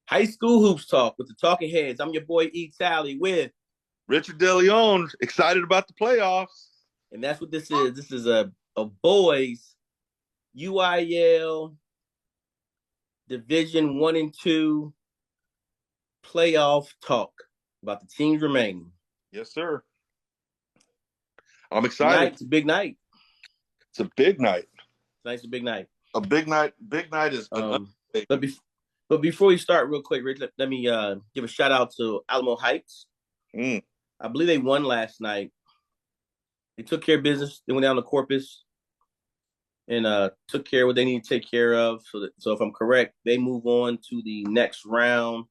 High school hoops talk with the talking heads. I'm your boy E. Tally with, Richard DeLeon, excited about the playoffs. and that's what this is. This is a boys UIL Division One and Two playoff talk about the teams remaining. Yes, sir. I'm excited. Tonight's a big night. It's a big night. Tonight's a big night. A big night. Big night is an But, understatement. but before we start, real quick, Rich, let me give a shout out to Alamo Heights. Mm. I believe they won last night. They took care of business. They went down to Corpus and took care of what they need to take care of. So if I'm correct, they move on to the next round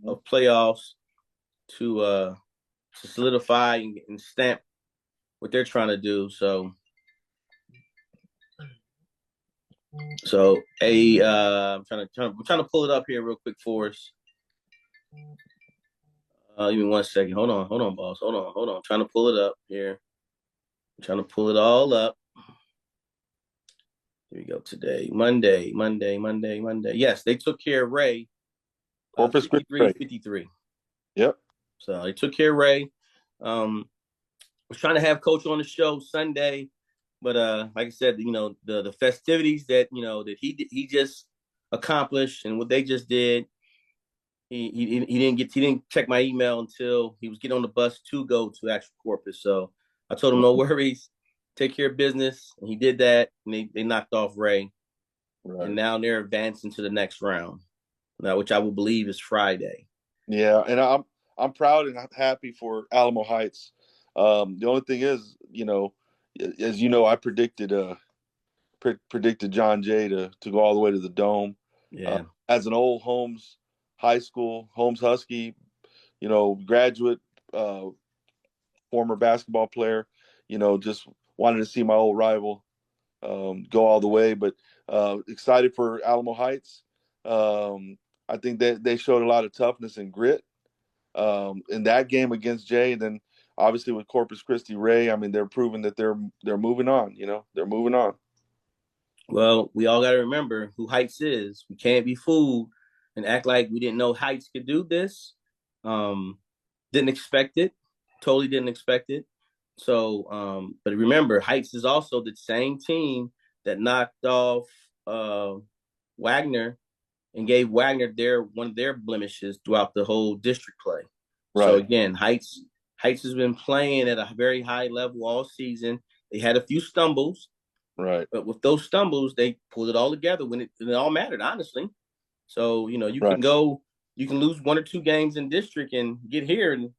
of playoffs to solidify and stamp what they're trying to do. So I'm trying to pull it up here real quick for us. Give me 1 second. Hold on, boss. Hold on. I'm trying to pull it up here. I'm trying to pull it all up. Here we go. Today, Monday. Yes, they took care of Ray. Corpus Christi. 53-53. Yep. So they took care of Ray. Was trying to have Coach on the show Sunday, but like I said, the festivities that that he just accomplished and what they just did. He didn't check my email until he was getting on the bus to go to actual Corpus. So I told him no worries, take care of business, and he did that. And they knocked off Ray, Right. and now they're advancing to the next round, now which I will believe is Friday. Yeah, and I'm proud and happy for Alamo Heights. The only thing is, as you know, I predicted John Jay to go all the way to the Dome. Yeah. As an old Holmes High School, Holmes Husky, graduate, former basketball player, just wanted to see my old rival go all the way. But excited for Alamo Heights. I think that they showed a lot of toughness and grit in that game against Jay. And then obviously with Corpus Christi Ray, I mean, they're proving that they're moving on. They're moving on. Well, we all got to remember who Heights is. We can't be fooled and act like we didn't know Heights could do this. Didn't expect it. Totally didn't expect it. So, but remember, Heights is also the same team that knocked off Wagner and gave Wagner one of their blemishes throughout the whole district play. Right. So again, Heights has been playing at a very high level all season. They had a few stumbles. Right. But with those stumbles, they pulled it all together when it all mattered, honestly. So, you Right. you can lose one or two games in district and get here and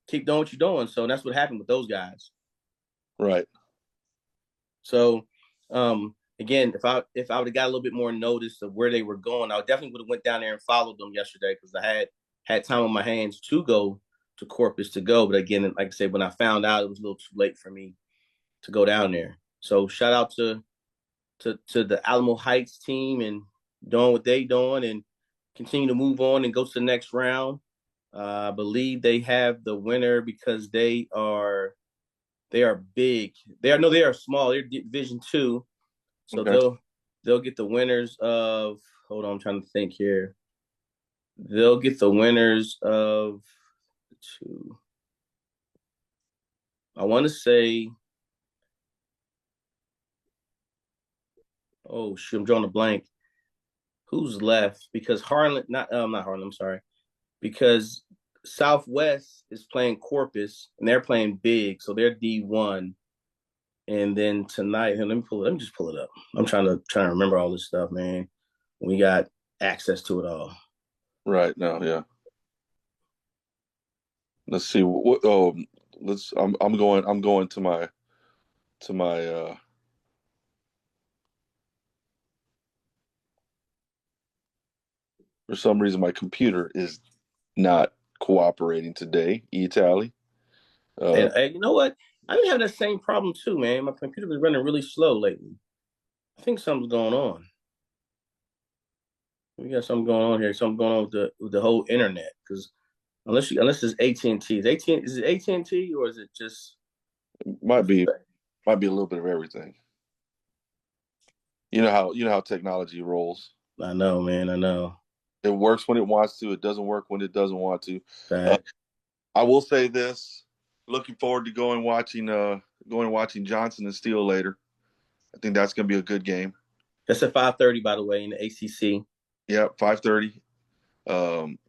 keep doing what you're doing. So that's what happened with those guys. Right. So, again, if I would have got a little bit more notice of where they were going, I definitely would have went down there and followed them yesterday because I had time on my hands to go to Corpus to go. But again, like I said, when I found out, it was a little too late for me to go down there. So shout out to the Alamo Heights team and doing what they doing and continue to move on and go to the next round. I believe they have the winner because they are big. They are small. They're Division Two, so Okay. they'll get the winners of. Hold on, I'm trying to think here. They'll get the winners of two. I want to say. Oh shoot, I'm drawing a blank. Who's left? Because Harlan, not Harlan. I'm sorry. Because Southwest is playing Corpus and they're playing big, so they're D1. And then tonight, let me just pull it up. I'm trying to remember all this stuff, man. We got access to it all. Right. No. Yeah. Let's see. What? Oh, let's. I'm going. I'm going to my. For some reason, my computer is not cooperating today. E-tally. And you know what? I've been having that same problem too, man. My computer was running really slow lately. I think something's going on. We got something going on here. Something going on with the whole internet. Because unless it's AT&T, is it AT&T or is it just? Might be a little bit of everything. You know how technology rolls. I know, man. I know. It works when it wants to. It doesn't work when it doesn't want to. Uh, Facts. I will say this: looking forward to going watching Johnson and Steele later. I think that's going to be a good game. That's at 5:30, by the way, in the ACC. Yeah, 5:30 um,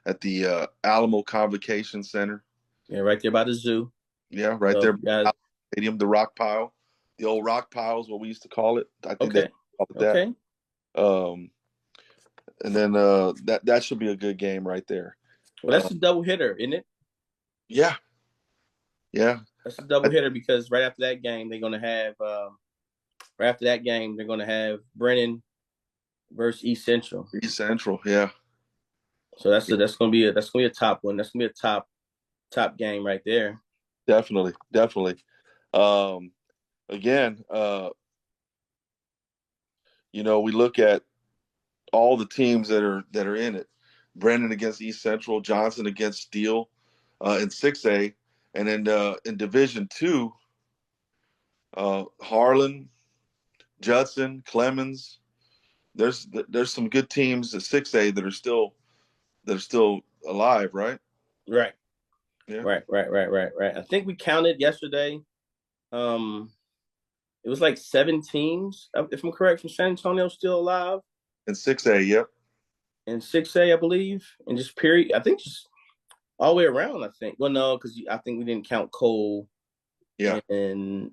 at the Alamo Convocation Center. Yeah, right there by the zoo. Yeah, right So there, you guys, stadium, the Rock Pile, the old Rock Pile is what we used to call it. I think they okay, call it that. okay. Um, and then that should be a good game right there. Well, Uh, that's a double hitter, isn't it? yeah, yeah. That's a double hitter because right after that game, they're gonna have right after that game, they're gonna have Brennan versus East Central. East Central, yeah, So that's gonna be a top one. That's gonna be a top game right there. definitely, definitely. Um, again, we look at all the teams that are in it. Brennan against East Central, Johnson against Steele in 6A, and then in Division Two, Harlan, Judson, Clemens. There's some good teams at 6A that are still alive, right? Right, Yeah, right. I think we counted yesterday. Um, it was like 7 teams, if I'm correct, from San Antonio still alive. in 6A, yep. And 6A, I believe, and just period. I think just all the way around. I think. Well, no, because I think we didn't count Cole Yeah, and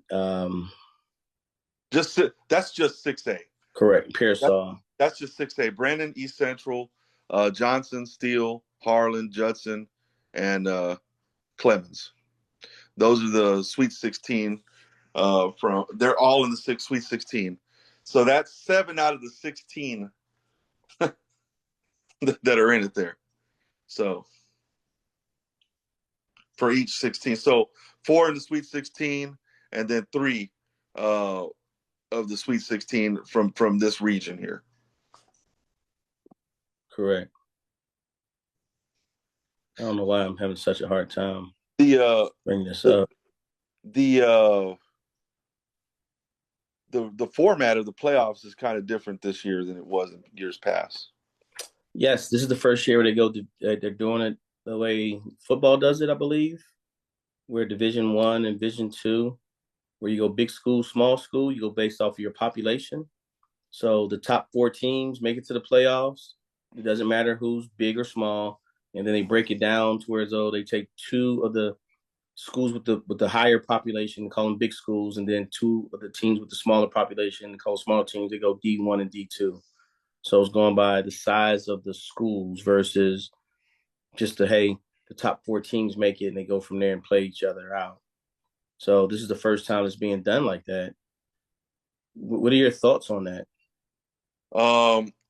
that's just 6A. correct That, Pearsall. that's just 6A. Brandon, East Central, Johnson, Steele, Harlan, Judson, and Clemens. Those are the Sweet 16. They're all in the Sweet 16. So that's 7 out of the 16 that are in it there. So for each 16, so 4 in the Sweet 16, and then 3 uh, of the Sweet 16 from this region here. Correct. I don't know why I'm having such a hard time The uh, bringing this the up. the uh, the format of the playoffs is kind of different this year than it was in years past. Yes, this is the first year where they're doing it the way football does it, I believe. We're Division One and Division Two, where you go big school, small school. You go based off of your population. So the top 4 teams make it to the playoffs. It doesn't matter who's big or small, and then they break it down to where though they take 2 of the schools with the higher population, call them big schools, and then 2 of the teams with the smaller population, call smaller teams. They go D1 and D2. So it's going by the size of the schools versus just the top 4 teams make it and they go from there and play each other out. So this is the first time it's being done like that. What are your thoughts on that?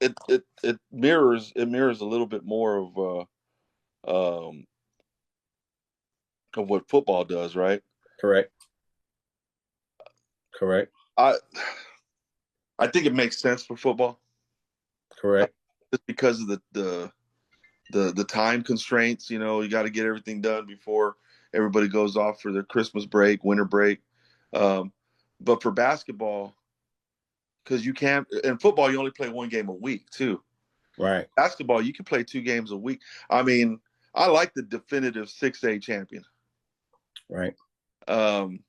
It mirrors a little bit more of what football does, right? Correct. Correct. I I think it makes sense for football Correct. just because of the time constraints. You got to get everything done before everybody goes off for their Christmas break, winter break. Um, but for basketball, because you can't in football, you only play one game a week too. Right. Basketball, you can play 2 games a week. I mean, I like the definitive 6A champion. Right. Um,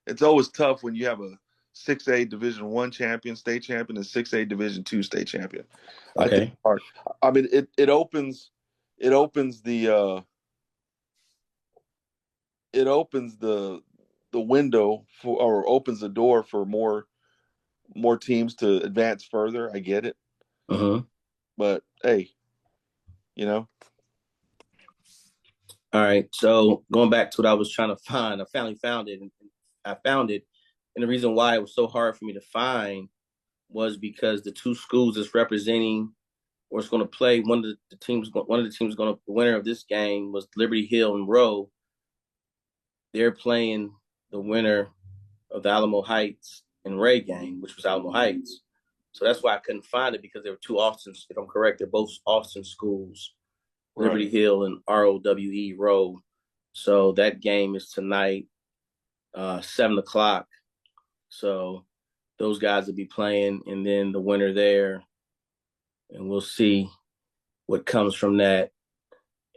it's always tough when you have a 6A Division One champion, state champion, and 6A Division Two state champion. I think Okay. it's hard. I mean, it opens the window for, or opens the door for more teams to advance further. I get it, Uh-huh. but hey, you know, All right. So going back to what I was trying to find, I finally found it. And I found it. And the reason why it was so hard for me to find was because the 2 schools is representing or it's going to play one of the teams going to the winner of this game was Liberty Hill and Rowe. They're playing the winner of the Alamo Heights and Ray game, which was Alamo Heights. So that's why I couldn't find it because there were 2 Austin. If I'm correct, they're both Austin schools, right? Liberty Hill and ROWE Rowe. So that game is tonight, 7 o'clock. So those guys will be playing, and then the winner there, and we'll see what comes from that.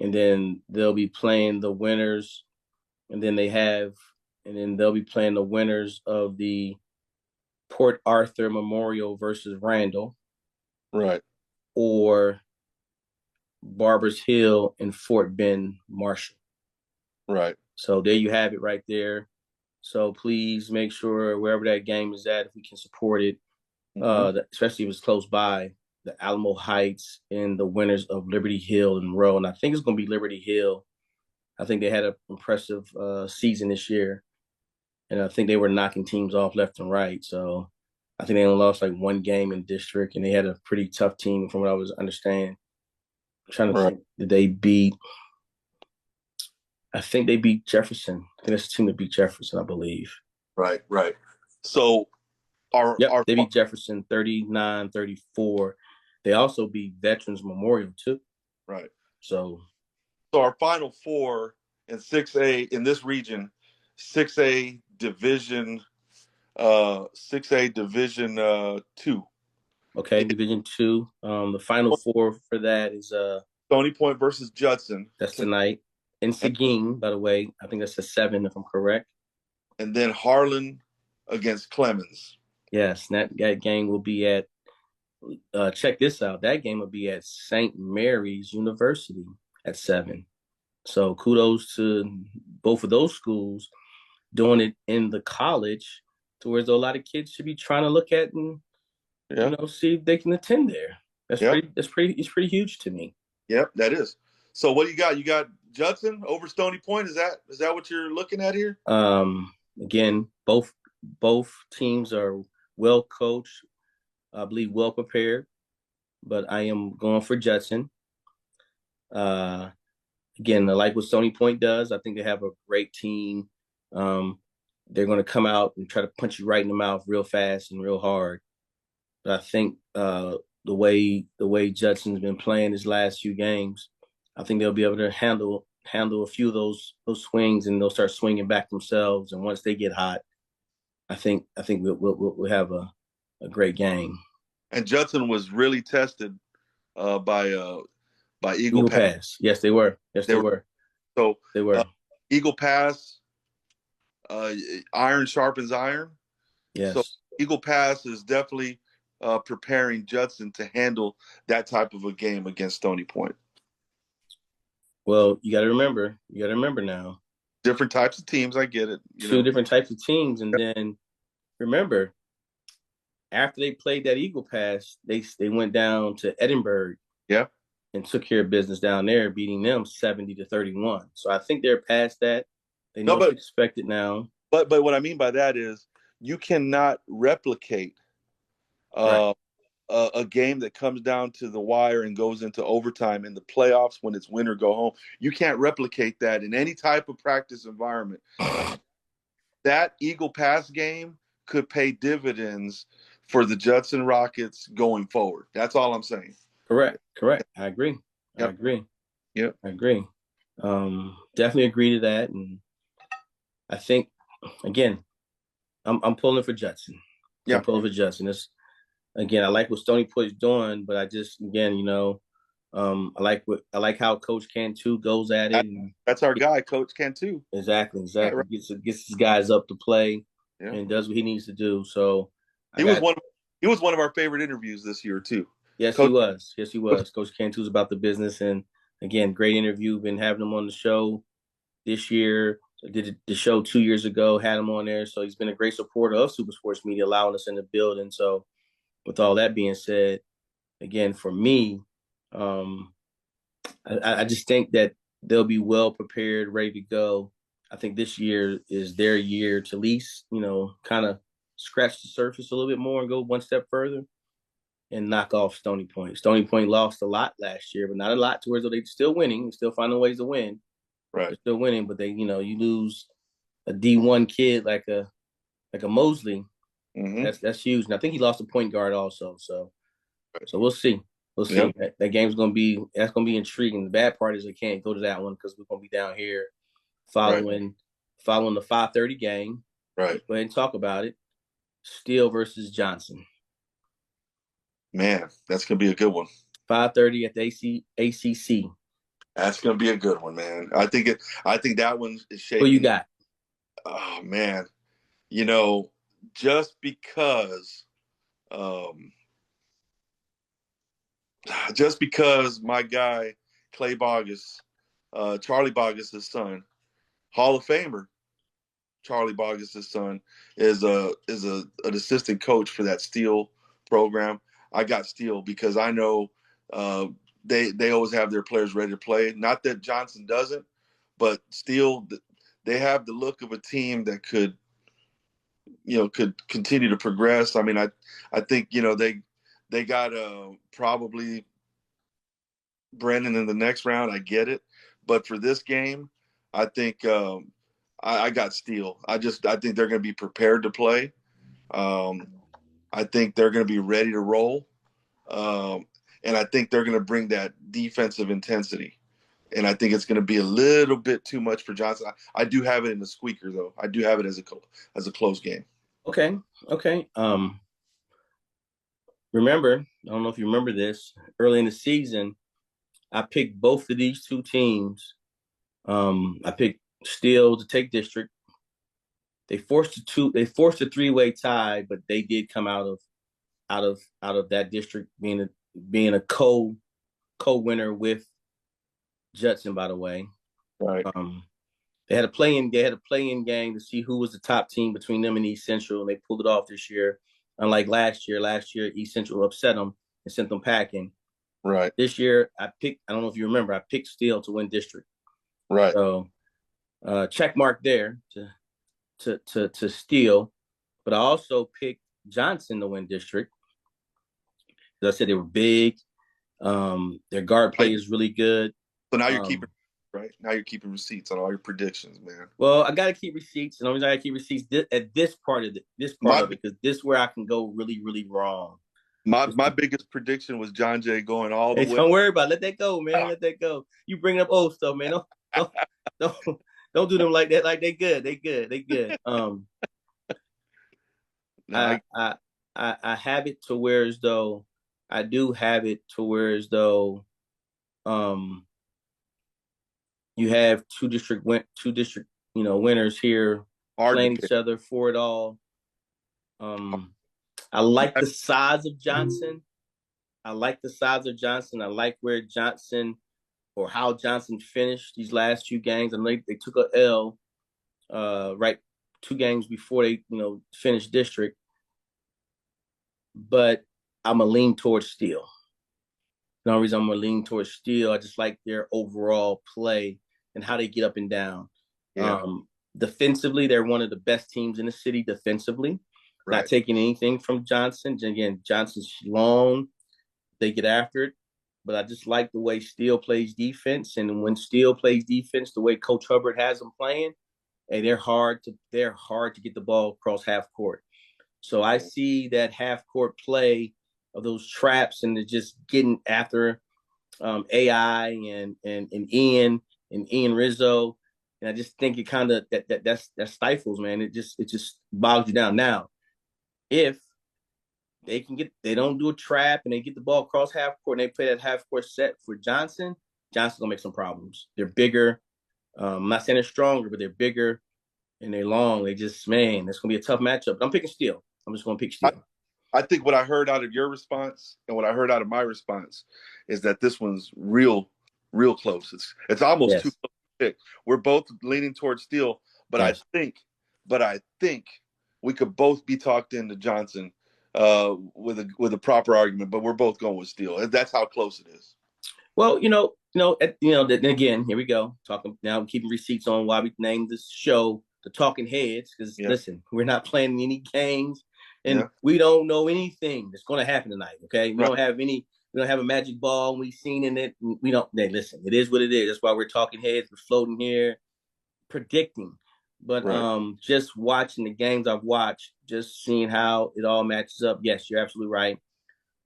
And then they'll be playing the winners, and then they'll be playing the winners of the Port Arthur Memorial versus Randall, Right. or Barbers Hill and Fort Bend Marshall. Right. So there you have it right there. So please make sure wherever that game is at, if we can support it, especially if it's close by, the Alamo Heights and the winners of Liberty Hill and Rowe. And I think it's going to be Liberty Hill. I think they had an impressive season this year. And I think they were knocking teams off left and right. So I think they only lost like one game in district, and they had a pretty tough team from what I was understanding. I'm trying to think, did they beat – I think they beat Jefferson. I think that's the team that beat Jefferson, I believe. Right. So they beat Jefferson 39-34. They also beat Veterans Memorial too. Right. So our Final Four in 6A in this region, 6A Division 2. Okay, Division 2. The Final Four for that is Stony Point versus Judson. That's tonight. In Seguin, by the way. I think that's a 7, if I'm correct. And then Harlan against Clemens. Yes, that game will be at check this out. That game will be at St. Mary's University at 7. So kudos to both of those schools doing it in the college, to where a lot of kids should be trying to look at and see if they can attend there. It's pretty huge to me. Yep, that is. So what do you got? You got Judson over Stony Point. Is that what you're looking at here? Again, both teams are well coached, I believe well prepared, but I am going for Judson. Again, I like what Stony Point does. I think they have a great team. They're going to come out and try to punch you right in the mouth real fast and real hard. But I think the way Judson's been playing his last few games, I think they'll be able to handle a few of those swings, and they'll start swinging back themselves. And once they get hot, I think we'll have a great game. And Judson was really tested by Eagle Pass. Yes, they were. They were. So they were. Eagle Pass, iron sharpens iron. Yes. So Eagle Pass is definitely preparing Judson to handle that type of a game against Stony Point. Well, you got to remember now. Different types of teams, I get it. Two different types of teams, and then remember, after they played that Eagle Pass, they went down to Edinburgh. Yeah. And took care of business down there, beating them 70-31. So I think they're past that. They know what's expected now. But what I mean by that is you cannot replicate a game that comes down to the wire and goes into overtime in the playoffs when it's win or go home. You can't replicate that in any type of practice environment. That Eagle Pass game could pay dividends for the Judson Rockets going forward. That's all I'm saying. Correct. I agree. Yep. I agree. Yep. I agree. Definitely agree to that. And I think, again, I'm pulling for Judson. Yeah. I'm pulling for Judson. Again, I like what Stony Point's doing, but I just, again, I like how Coach Cantu goes at it. That's our guy, Coach Cantu. Exactly. Yeah, right. Gets his guys up to play and does what he needs to do. So he was one of our favorite interviews this year too. Yes, Coach, he was. Coach Cantu's about the business, and again, great interview. Been having him on the show this year. Did the show 2 years ago. Had him on there, so he's been a great supporter of Super Sports Media, allowing us in the building. So, with all that being said, again, for me, I just think that they'll be well prepared, ready to go. I think this year is their year to at least, kind of scratch the surface a little bit more and go one step further and knock off Stony Point. Stony Point lost a lot last year, but not a lot to where they're still winning, still finding ways to win. Right. They're still winning, but they, you lose a D1 kid like a Mosley. Mm-hmm. That's huge. And I think he lost a point guard also. So we'll see. We'll see. Yep. That game's gonna be intriguing. The bad part is I can't go to that one because we're gonna be down here following the 5:30 game. Right. Go ahead and talk about it. Steele versus Johnson. Man, that's gonna be a good one. 5:30 at the ACC. That's gonna be a good one, man. I think that one is Who you shaking. got? Oh man, you know, just because, um, just because my guy Clay Bogus, Charlie Bogus' son, Hall of Famer, Charlie Bogus' son, is an assistant coach for that Steel program. I got Steel because I know uh, they always have their players ready to play. Not that Johnson doesn't, but Steel, they have the look of a team that could continue to progress. I mean, I think they got probably Brennan in the next round. I get it, but for this game, I think I got Steele. I think they're going to be prepared to play. Um, I think they're going to be ready to roll, and I think they're going to bring that defensive intensity. And I think it's going to be a little bit too much for Johnson. I do have it in the squeaker though. I do have it as a close game. Okay, okay. Remember, I don't know if you remember this. Early in the season, I picked both of these two teams. I picked Steel to take district. They forced a three-way tie, but they did come out of that district being a co-winner with Judson, by the way. Right. Um, they had a play-in game to see who was the top team between them and East Central, and they pulled it off this year. Unlike last year East Central upset them and sent them packing. Right. This year, I don't know if you remember, I picked Steel to win district. Right. So check mark there to Steel. But I also picked Johnson to win district. As I said, they were big. Their guard play is really good. So now you're Um, keeping right now you're keeping receipts on all your predictions, man. well, I gotta keep receipts, and the only reason I keep receipts at this part of My it because this is where I can go really, really wrong. my biggest prediction was John Jay going all the Hey, way. don't worry about it. Let that go, man. Let that go. You bring up old stuff, man. Don't don't don't do them like that. Like they good. They good. They good. No, I have it to where as though I do have it to where as though um you have two district winners here hard to playing pick. each other for it all. I like the size of Johnson. I like the size of Johnson. I like where Johnson or how Johnson finished these last few games. I know they took a L right 2 games before they finished district, but I'm a lean towards Steel. The only reason I'm gonna lean towards Steel, I just like their overall play and how they get up and down. Yeah. Defensively, they're one of the best teams in the city defensively. Not Right. taking anything from Johnson. Again, Johnson's long. They get after it. But I just like the way Steel plays defense. And when Steel plays defense, the way Coach Hubbard has them playing, hey, they're hard to get the ball across half court. So I see that half court play of those traps and just getting after AI and Ian Rizzo. And I just think it kind of that stifles, man. It just bogs you down. Now, if they don't do a trap and they get the ball across half court and they play that half court set for Johnson, Johnson's gonna make some problems. They're bigger. I'm not saying they're stronger, but they're bigger and they're long. They just, man, it's gonna be a tough matchup. But I'm picking Steel. I'm just gonna pick I, Steel. I think what I heard out of your response and what I heard out of my response is that this one's real close. It's almost too Yes. close to pick. We're both leaning towards Steel, but Yes. I think we could both be talked into Johnson with a proper argument, but we're both going with Steel. That's how close it is. Well, then again, here we go. Talking now, keeping receipts on why we named this show the Talking Heads. Because Yeah. listen, we're not playing any games, and Yeah. we don't know anything that's going to happen tonight. Okay, we Right. don't have any. We don't have a magic ball. And we've seen in it. We don't. Hey, listen, it is what it is. That's why we're talking heads. We're floating here, predicting. But Right. just watching the games I've watched, just seeing how it all matches up. Yes, you're absolutely right.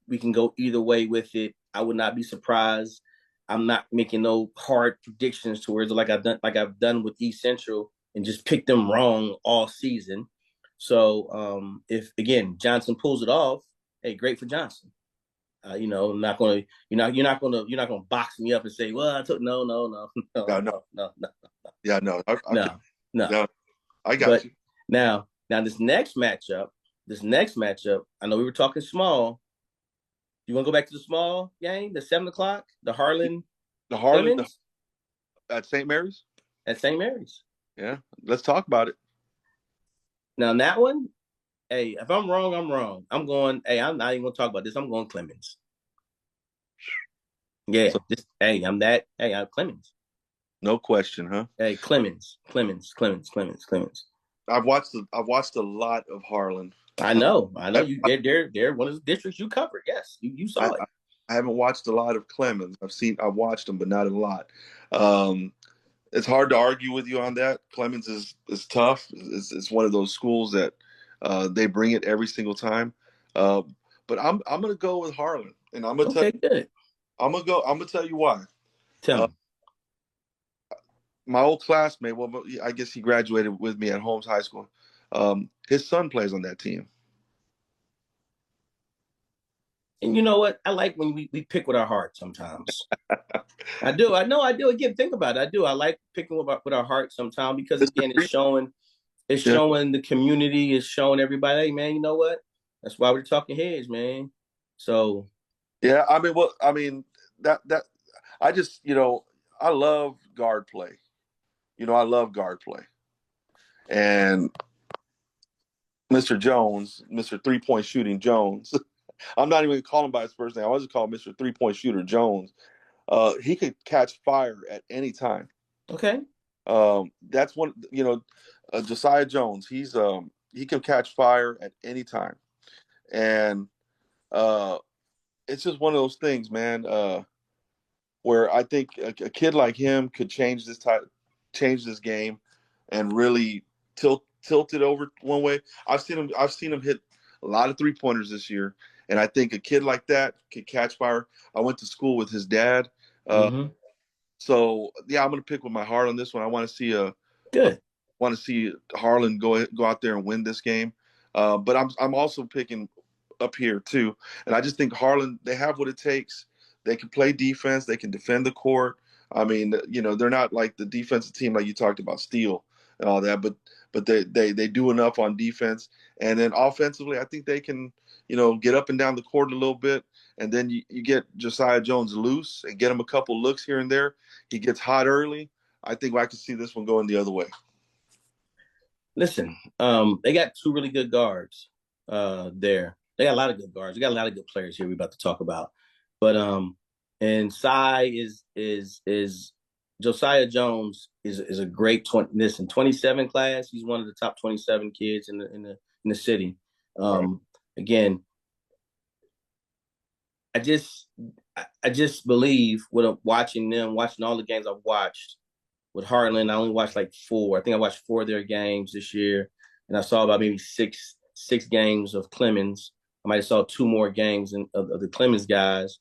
We can go either way with it. I would not be surprised. I'm not making no hard predictions towards it like I've done with East Central and just picked them wrong all season. So if again Johnson pulls it off, hey, great for Johnson. not gonna you're not gonna box me up and say, well, I took no no Yeah, no no, no no yeah, no. Okay, no no. no, I got But you. now this next matchup, I know we were talking small. You want to go back to the small game, the 7 o'clock, the Harlan The Harlan Clemens at St. Mary's. at St. Mary's. Yeah, let's talk about it. Now that one, hey, if I'm wrong, I'm wrong. I'm going. Hey, I'm not even gonna talk about this. I'm going Clemens. Yeah, So hey, I'm that. Hey, I'm Clemens. no question, huh? Hey, Clemens. I've watched a lot of Harlan. I know I, you. They're one of the districts you covered. Yes, you I, saw it. I haven't watched a lot of Clemens. I've watched them, but not a lot. Um, it's hard to argue with you on that. Clemens is tough. It's one of those schools that they bring it every single time. Uh, but I'm gonna go with Harlan, and Okay, good. I'm gonna tell you why. Tell Uh, me. my old classmate, well, I guess he graduated with me at Holmes High School. His son plays on that team. And you know what? I like when we pick with our heart sometimes. I do. I know I do. Again, think about it. I do. I like picking with our heart sometimes because Mr. again, Three, it's yeah, showing the community, it's showing everybody, hey man, you know what? That's why we're talking heads, man. So yeah. I mean that I just I love guard play. I love guard play, and Mr. Jones, Mr. 3-point shooting Jones. I'm not even calling him by his first name. I was just call him Mr. 3-point shooter Jones. He could catch fire at any time. okay. That's one. Josiah Jones. He can catch fire at any time, and uh, it's just one of those things, man. Where I think a kid like him could change this game, and really tilt it over one way. I've seen him hit a lot of 3-pointers this year, and I think a kid like that could catch fire. I went to school with his dad, uh, Mm-hmm. so yeah, I'm gonna pick with my heart on this one. I Good. want to see Harlan go out there and win this game, but I'm also picking up here too, and I just think Harlan, they have what it takes. They can play defense. They can defend the court. I mean, they're not like the defensive team like you talked about, Steele and all that, but they do enough on defense, and then offensively, I think they can get up and down the court a little bit, and then you get Josiah Jones loose and get him a couple looks here and there. He gets hot early. I think I could see this one going the other way. Listen, they got two really good guards there. They got a lot of good guards. They got a lot of good players here we're about to talk about. But and Cy is Josiah Jones is a great 27 class. He's one of the top 27 kids in the city. Right. Again, I just I just believe with watching all the games I've watched with Heartland. I only watched like four. I think I watched four of their games this year, and I saw about maybe six games of Clemens. I might have saw two more games of the Clemens guys.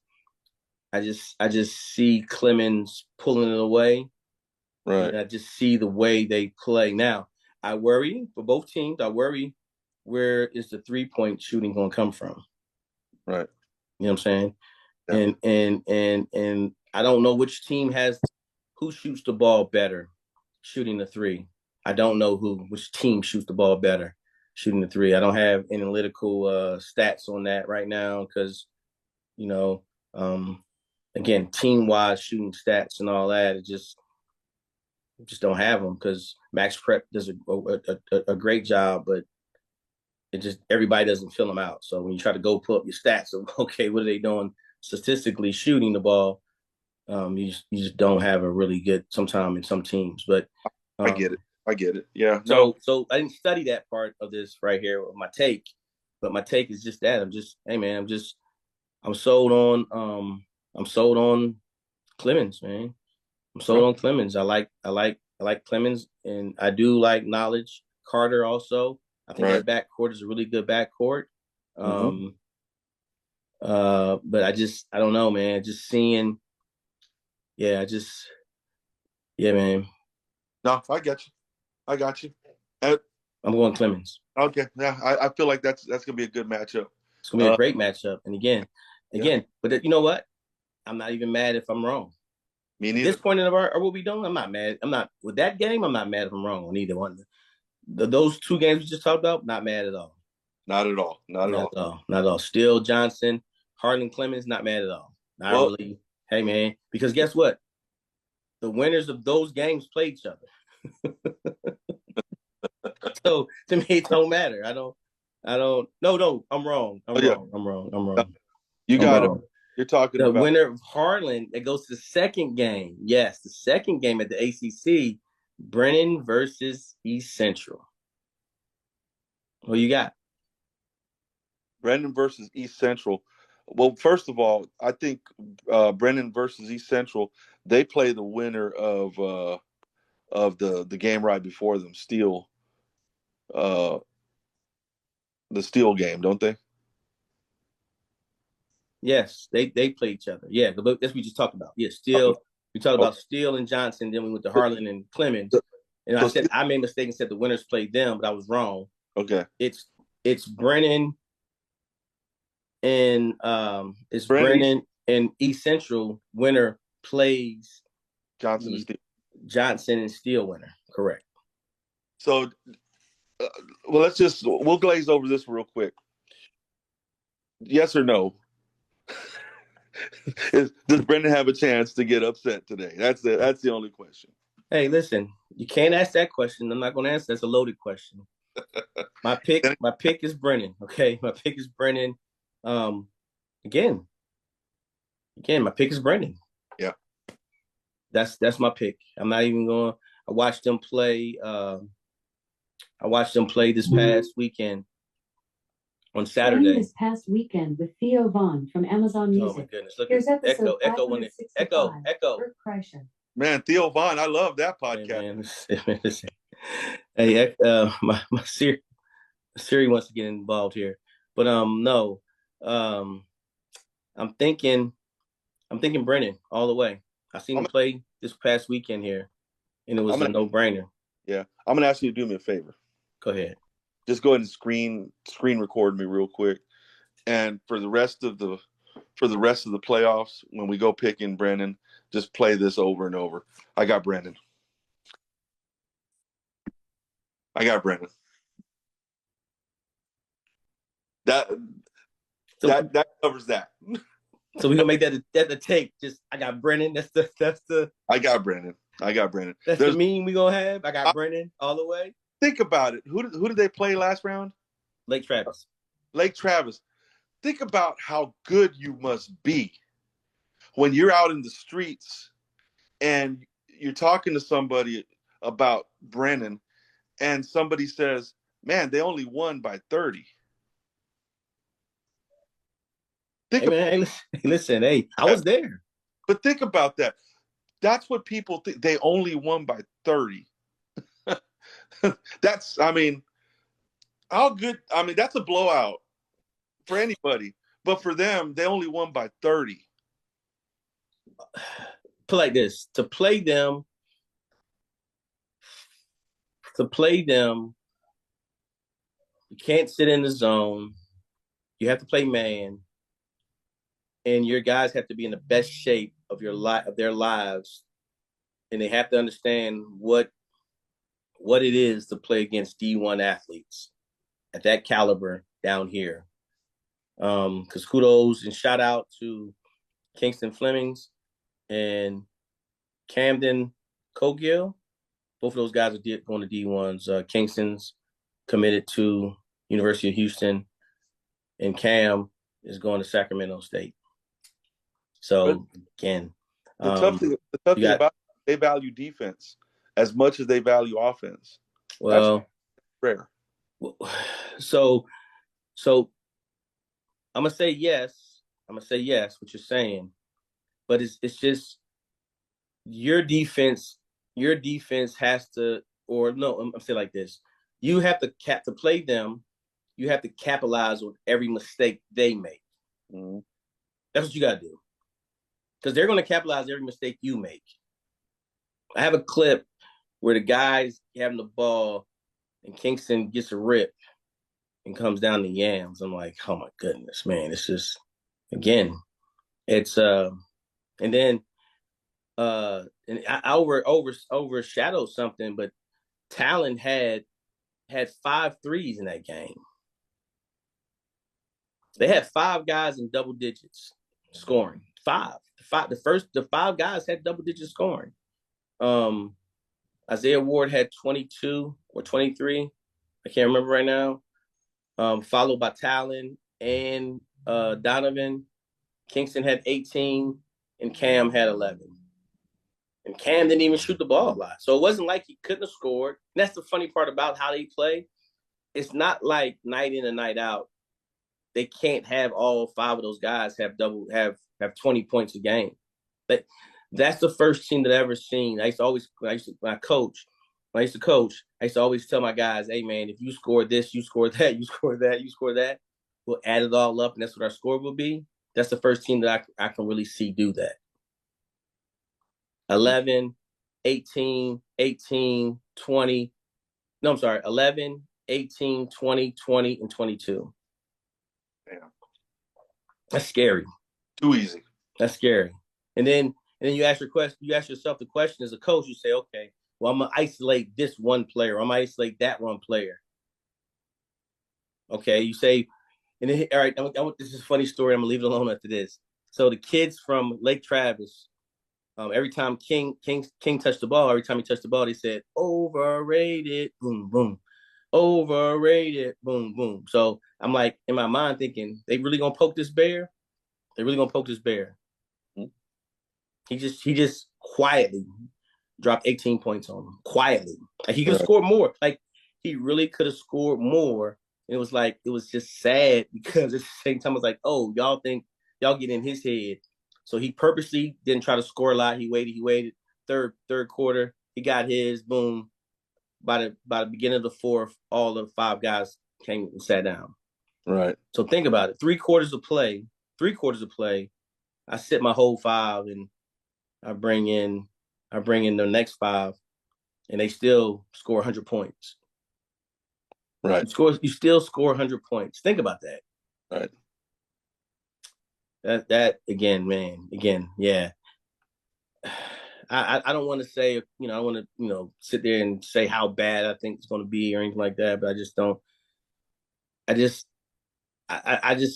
I just see Clemens pulling it away, Right. and I just see the way they play. Now, I worry for both teams. I worry where is the 3-point shooting going to come from? Right. You know what I'm saying? Yeah. And I don't know which team has who shoots the ball better shooting the three. I don't know which team shoots the ball better shooting the three. I don't have analytical stats on that right now because you know, um, again, team wise shooting stats and all that. It just don't have them because Max Prep does a great job, but it just everybody doesn't fill them out. So when you try to go pull up your stats of okay, what are they doing statistically shooting the ball? You just don't have a really good sometime in some teams. But I get it. um, I get it. Yeah. No. so I didn't study that part of this right here with my take, but my take is just that hey man, I'm sold on I'm sold on Clemens, man. I'm sold No. on Clemens. I like Clemens, and I do like Knowledge Carter also. I think Right. that backcourt is a really good backcourt. Mm-hmm. Um, but I don't know, man. Just seeing, yeah, yeah, man. No, I got you. I got you. And, I'm going Clemens. okay. Yeah. I feel like that's gonna be a good matchup. It's gonna be a Uh, great matchup. And again, Yeah. Again, but you know what? I'm not even mad if I'm wrong. Me At this neither. point in our what we doing, I'm not mad. I'm not with that game. I'm not mad if I'm wrong on either one. Those two games we just talked about, not mad at all. Not at all. Not at Not all. at all. Not at all. Still Johnson, Harlan Clemens, not mad at all. Not Well, really. Hey man, because guess what? The winners of those games play each other. So to me, it don't matter. I don't. No, no, I'm wrong. I'm oh yeah, wrong. I'm wrong. I'm wrong. you I'm got it. wrong. You're talking The about winner of Harlan that goes to the second game. Yes, the second game at the ACC, Brennan versus East Central. What you got? Brendan versus East Central. Well, first of all, I think Brendan versus East Central, they play the winner of the game right before them, Steel, uh, the Steel game, don't they? Yes, they play each other. Yeah, that's what we just talked about. Yeah, Okay. Steele. We talked Okay. about Steele and Johnson. Then we went to Harlan and Clemens. And I So said Steel, I made a mistake and said the winners played them, but I was wrong. okay. It's it's Brennan and Brendan East East Central winner plays Johnson and the Steel. Johnson and Steele winner. Correct. So, uh, well, we'll glaze over this real quick. Yes or no? Does Brendan have a chance to get upset today? That's the only question. Hey, listen, you can't ask that question. I'm not going to answer. That's a loaded question. My pick is Brennan. Okay, my pick is Brennan. Um, again, my pick is Brennan. Yeah. That's my pick. I'm not even going. I watched them play. I watched them play this past weekend on Saturday. This past weekend with Theo Vaughn from Amazon Music. Oh my goodness! Look Here's at episode echo when it echo. Bert Kreischer. Man, Theo Vaughn, I love that Hey, podcast. man, listen. Hey, my Siri wants to get involved here, but no, um, I'm thinking Brennan all the way. I seen him play this past weekend here, and it was a no-brainer. Yeah, I'm gonna ask you to do me a favor. Go ahead. Just go ahead and screen record me real quick, and for the rest of the playoffs, when we go picking Brennan, just play this over and over. I got Brennan. That that covers that. So we're gonna make that the take. Just I got Brennan. That's the I got Brennan. That's the meme we gonna have. I got Brennan all the way. Think about it. Who did they play last round? Lake Travis. Think about how good you must be when you're out in the streets and you're talking to somebody about Brennan, and somebody says, "Man, they only won by 30." Listen, hey, I was there. But think about that. That's what people think. They only won by 30. That's how good. That's a blowout for anybody. But for them, they only won by 30. Put like this: to play them, you can't sit in the zone. You have to play man, and your guys have to be in the best shape of their lives, and they have to understand what it is to play against D1 athletes at that caliber down here. Because kudos and shout out to Kingston Flemings and Camden Cogill. Both of those guys are going to D1s. Kingston's committed to University of Houston, and Cam is going to Sacramento State. So again, the tough thing about it, they value defense as much as they value offense. Well, that's rare. So I'm gonna say yes. What you're saying, but it's just your defense. Your defense has to, or no, I'm saying like this: you have to play them. You have to capitalize on every mistake they make. Mm-hmm. That's what you got to do, because they're going to capitalize every mistake you make. I have a clip where the guy's having the ball and Kingston gets a rip and comes down the yams. I'm like, oh my goodness, man, it's just again, it's and then and I overshadowed something, but Talon had 5 threes in that game. They had 5 guys in double digits scoring. The 5 guys had double digit scoring. Isaiah Ward had 22 or 23. I can't remember right now. Followed by Talon and Donovan. Kingston had 18 and Cam had 11. And Cam didn't even shoot the ball a lot. So it wasn't like he couldn't have scored. And that's the funny part about how they play. It's not like night in and night out. They can't have all 5 of those guys have 20 points a game. But that's the first team that I ever seen. I used to coach, I used to always tell my guys, hey man, if you score this, you score that, you score that, you score that, we'll add it all up and that's what our score will be. That's the first team that I can really see do that. 11, 18, 18, 20. No, I'm sorry. 11, 18, 20, 20, and 22. Yeah. That's scary. Too easy. That's scary. And then you ask yourself the question as a coach, you say, okay, well, I'm gonna isolate this one player, I'm gonna isolate that one player. Okay, you say, and then all right, this is a funny story. I'm gonna leave it alone after this. So the kids from Lake Travis, every time King touched the ball, every time he touched the ball, they said, overrated, boom, boom. Overrated, boom, boom. So I'm like, in my mind thinking, they really gonna poke this bear? They really gonna poke this bear? Mm-hmm. He just quietly dropped 18 points on him. Quietly. Like he could have scored more. Like he really could have scored more. And it was just sad because at the same time, it's like, oh, y'all think y'all get in his head. So he purposely didn't try to score a lot. He waited. Third quarter, he got his, boom. By the beginning of the fourth, all the 5 guys came and sat down. Right. So think about it. 3 quarters of play, I sit my whole 5 and I bring in the next 5 and they still score 100 points. Right. You still score 100 points. Think about that. Right. That again, man. Again, yeah. I don't want to say, I want to, sit there and say how bad I think it's going to be or anything like that, but I just don't. I just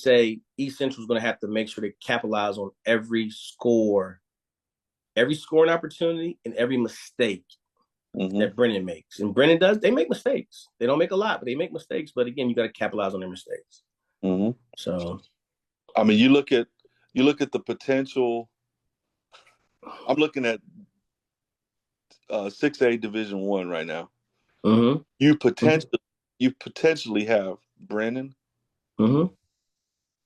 say East Central is going to have to make sure they capitalize on every scoring opportunity and every mistake that Brennan makes. And Brennan they make mistakes. They don't make a lot, but they make mistakes. But again, you got to capitalize on their mistakes. Mm-hmm. So, I mean, you look at the potential. I'm looking at 6A Division I right now. Mm-hmm. You potentially have Brennan,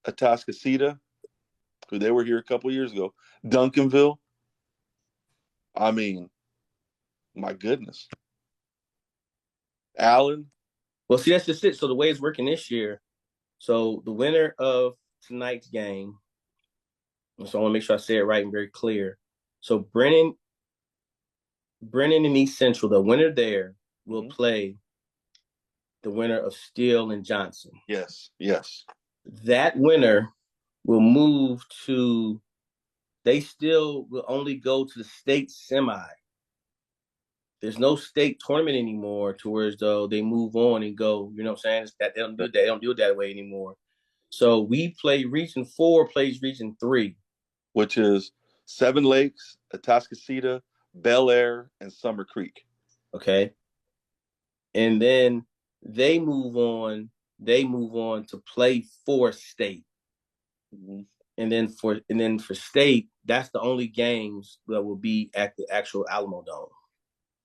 Atascocita, who they were here a couple years ago, Duncanville. I mean, my goodness. Allen. Well, see, that's just it. So the way it's working this year, so the winner of tonight's game, so I want to make sure I say it right and very clear. So Brennan and East Central, the winner there will play the winner of Steele and Johnson. Yes. That winner will move to, they still will only go to the state semi. There's no state tournament anymore to where as though they move on and go, you know what I'm saying? It's that they don't do that. They don't do it that way anymore. So we play Region 4 plays Region 3. Which is Seven Lakes, Atascocita, Bel Air, and Summer Creek. Okay. And then they move on to play for state. Mm-hmm. And then for state, that's the only games that will be at the actual Alamo Dome.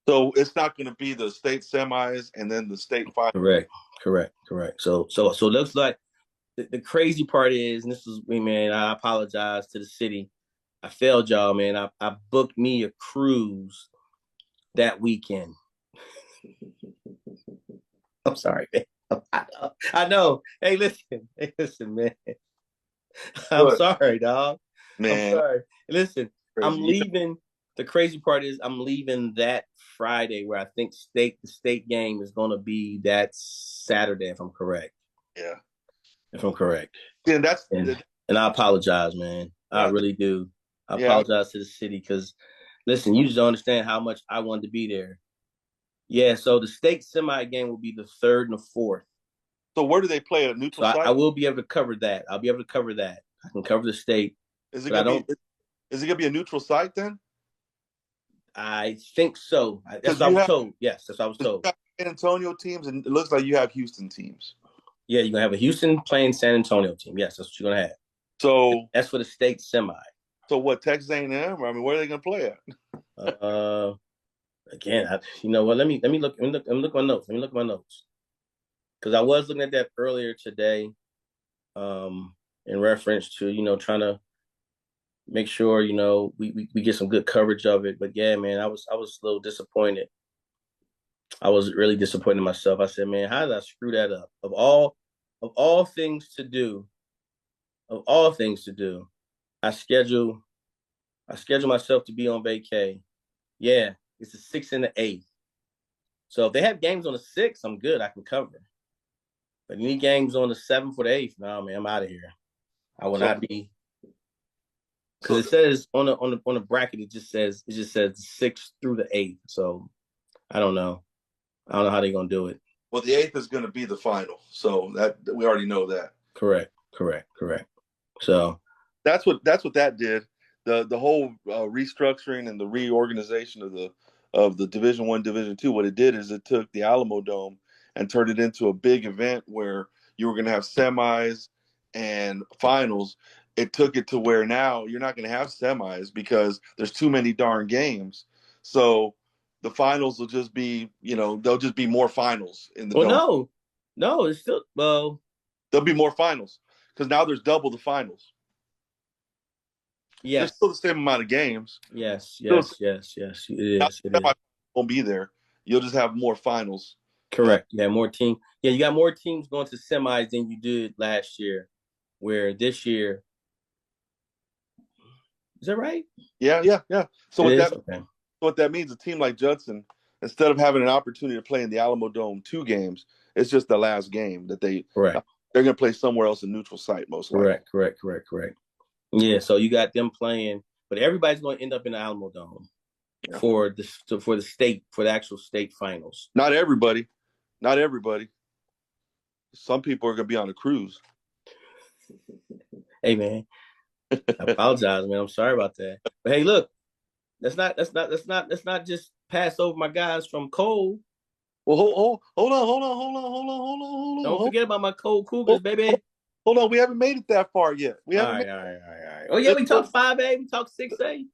So it's not going to be the state semis and then the state finals. Correct. So it looks like the crazy part is, and this is me, man, I apologize to the city. I failed y'all, man. I booked me a cruise that weekend. I'm sorry, man. I know. Hey, listen, man. I'm sorry, dog. Man. I'm sorry. Listen, crazy. I'm leaving. The crazy part is I'm leaving that Friday where I think the state game is going to be that Saturday, if I'm correct. Yeah. If I'm correct. Yeah, And I apologize, man. I Yeah, really do. I yeah. apologize to the city because, listen, you just don't understand how much I wanted to be there. Yeah, so the state semi game will be the third and the fourth. So where do they play, at a neutral So site? I will be able to cover that. I'll be able to cover that. I can cover the state, Is it but I gonna be? don't. Is it gonna be a neutral site then? I think so. That's Because what I you was have, told. Yes, that's what I was 'cause you told. got San Antonio teams, and it looks like you have Houston teams. Yeah, you're gonna have a Houston playing San Antonio team. Yes, that's what you're gonna have. So, That's for the state semi. so what? Texas A&M? I mean, where are they gonna play at? Uh, again, you know what? Let me look at my notes. Let me look at my notes because I was looking at that earlier today, in reference to trying to make sure we get some good coverage of it. But yeah, man, I was a little disappointed. I was really disappointed in myself. I said, man, how did I screw that up? Of all things to do, of all things to do, I schedule I schedule myself to be on vacay. Yeah, it's the 6th and the 8th. So if they have games on the 6th, I'm good. I can cover. But any games on the 7th or the 8th, no, man, I'm out of here. I will So, not be, because so it says on the bracket, it just says the 6th through the 8th. So I don't know. I don't know how they're gonna do it. well, the eighth is gonna be the final. So that we already know that. Correct, correct, correct. So That's what that did. The whole restructuring and the reorganization of the Division I, Division II. What it did is it took the Alamo Dome and turned it into a big event where you were going to have semis and finals. It took it to where now you're not going to have semis because there's too many darn games. So the finals will just be, they'll just be more finals in the well, dome. no, it's still There'll be more finals because now there's double the finals. There's yes, still the same amount of games. yes, Still, yes, yes, yes. It is. It is. semi won't be there. You'll just have more finals. Correct. Yeah, more team. Yeah, you got more teams going to semis than you did last year. Where this year, is that right? Yeah, yeah, yeah. So It what is. that Okay. what that means, a team like Judson, instead of having an opportunity to play in the Alamo Dome 2 games, it's just the last game that Correct. they're going to play somewhere else in neutral site most likely. Correct. Correct. Correct. Correct. Yeah. So you got them playing, but everybody's going to end up in the Alamo Dome Yeah. for the state for the actual state finals. Not everybody. Not everybody. Some people are going to be on a cruise. Hey, man, I apologize, man. I'm sorry about that. But hey, look, let's not just pass over my guys from Cole. Well, hold on, hold on, hold on, hold on, hold on, hold on, Don't hold forget about my Cole Cougars, on. baby. Hold on, we haven't made it that far yet. We All haven't right, made. all right, all right, all right. Oh yeah, we talked 5A, we talked 6A.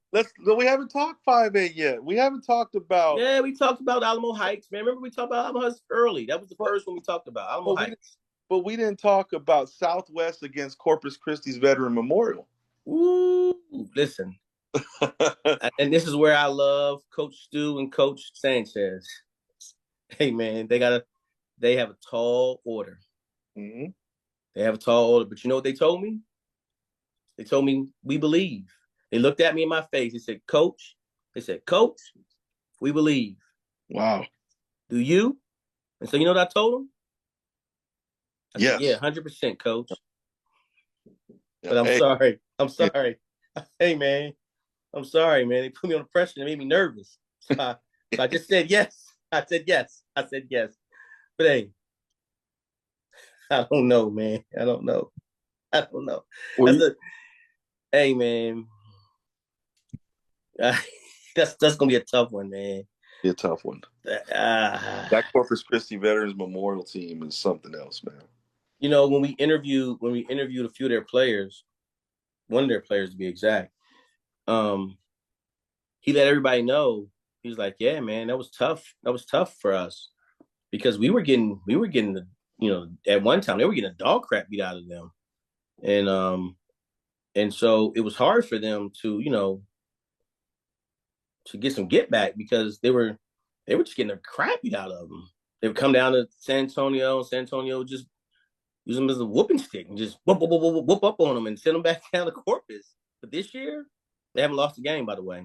We haven't talked 5A yet. We haven't talked about. Yeah, we talked about Alamo Heights, man. Remember we talked about Alamo Heights early. That was the first one we talked about, Alamo But Heights. we didn't talk about Southwest against Corpus Christi's Veteran Memorial. Ooh, listen, and this is where I love Coach Stu and Coach Sanchez. Hey man, they have a tall order. Mm-hmm. They have a tall order, but you know what they told me? They told me we believe. They looked at me in my face. They said, Coach, we believe. Wow. Do you? And so you know what I told them? I said, yeah, Yes. 100%, Coach. Yeah. But I'm Hey, sorry. I'm sorry. Hey, man. I'm sorry, man. They put me on the pressure and made me nervous. So I just said yes. I said yes. I said yes. But hey, I don't know, man. I don't know. I don't know. well, Hey, man. That's gonna be a tough one, man. be a tough one. Uh, That Corpus Christi Veterans Memorial team is something else, man. when we interviewed a few of their players, one of their players to be exact, um, he let everybody know. He was like, "Yeah, man, that was tough. That was tough for us because we were getting at one time they were getting a dog crap beat out of them, and so it was hard for them to get some get back because they were just getting a crap beat out of them. They would come down to San Antonio, and San Antonio would just use them as a whooping stick and just whoop, whoop, whoop, whoop, whoop up on them and send them back down to Corpus. But this year, they haven't lost a game, by the way.